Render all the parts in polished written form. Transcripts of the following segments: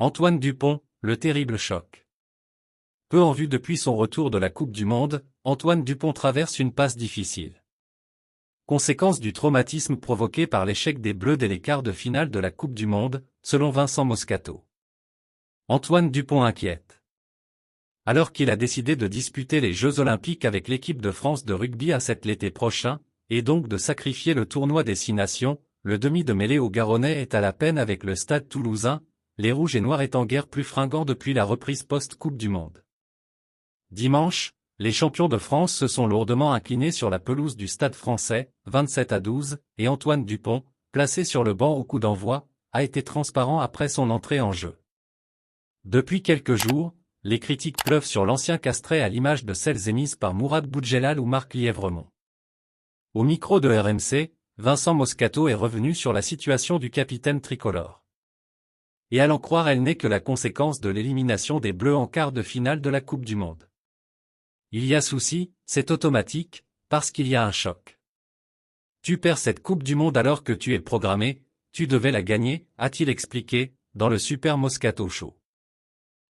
Antoine Dupont, le terrible choc. Peu en vue depuis son retour de la Coupe du Monde, Antoine Dupont traverse une passe difficile. Conséquence du traumatisme provoqué par l'échec des Bleus dès les quarts de finale de la Coupe du Monde, selon Vincent Moscato. Antoine Dupont inquiète. Alors qu'il a décidé de disputer les Jeux Olympiques avec l'équipe de France de rugby à 7 l'été prochain, et donc de sacrifier le tournoi des 6 nations, le demi de mêlée au Garonnais est à la peine avec le Stade Toulousain, les Rouges et Noirs étant guère plus fringants depuis la reprise post-Coupe du Monde. Dimanche, les champions de France se sont lourdement inclinés sur la pelouse du Stade Français, 27-12, et Antoine Dupont, placé sur le banc au coup d'envoi, a été transparent après son entrée en jeu. Depuis quelques jours, les critiques pleuvent sur l'ancien castré à l'image de celles émises par Mourad Boudjelal ou Marc Lièvremont. Au micro de RMC, Vincent Moscato est revenu sur la situation du capitaine tricolore. Et à l'en croire, elle n'est que la conséquence de l'élimination des Bleus en quart de finale de la Coupe du Monde. Il y a souci, c'est automatique, parce qu'il y a un choc. Tu perds cette Coupe du Monde alors que tu es programmé, tu devais la gagner, a-t-il expliqué, dans le Super Moscato Show.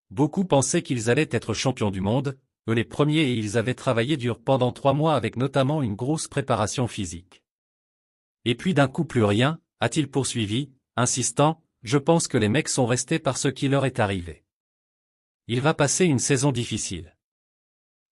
Beaucoup pensaient qu'ils allaient être champions du monde, eux les premiers, et ils avaient travaillé dur pendant 3 mois avec notamment une grosse préparation physique. Et puis d'un coup plus rien, a-t-il poursuivi, insistant, je pense que les mecs sont restés par ce qui leur est arrivé. Il va passer une saison difficile.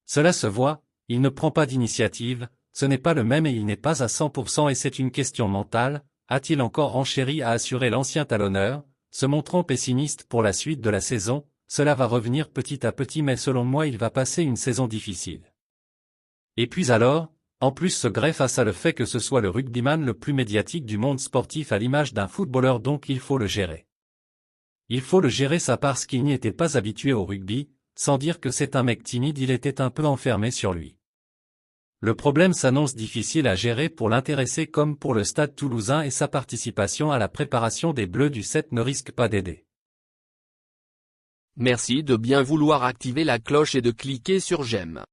Cela se voit, il ne prend pas d'initiative, ce n'est pas le même et il n'est pas à 100% et c'est une question mentale, a-t-il encore renchéri à assurer l'ancien talonneur, se montrant pessimiste pour la suite de la saison, cela va revenir petit à petit mais selon moi il va passer une saison difficile. Et puis alors, en plus se greffe à ça le fait que ce soit le rugbyman le plus médiatique du monde sportif à l'image d'un footballeur donc il faut le gérer. Il faut le gérer ça parce qu'il n'y était pas habitué au rugby, sans dire que c'est un mec timide, il était un peu enfermé sur lui. Le problème s'annonce difficile à gérer pour l'intéressé comme pour le Stade Toulousain et sa participation à la préparation des Bleus du 7 ne risque pas d'aider. Merci de bien vouloir activer la cloche et de cliquer sur j'aime.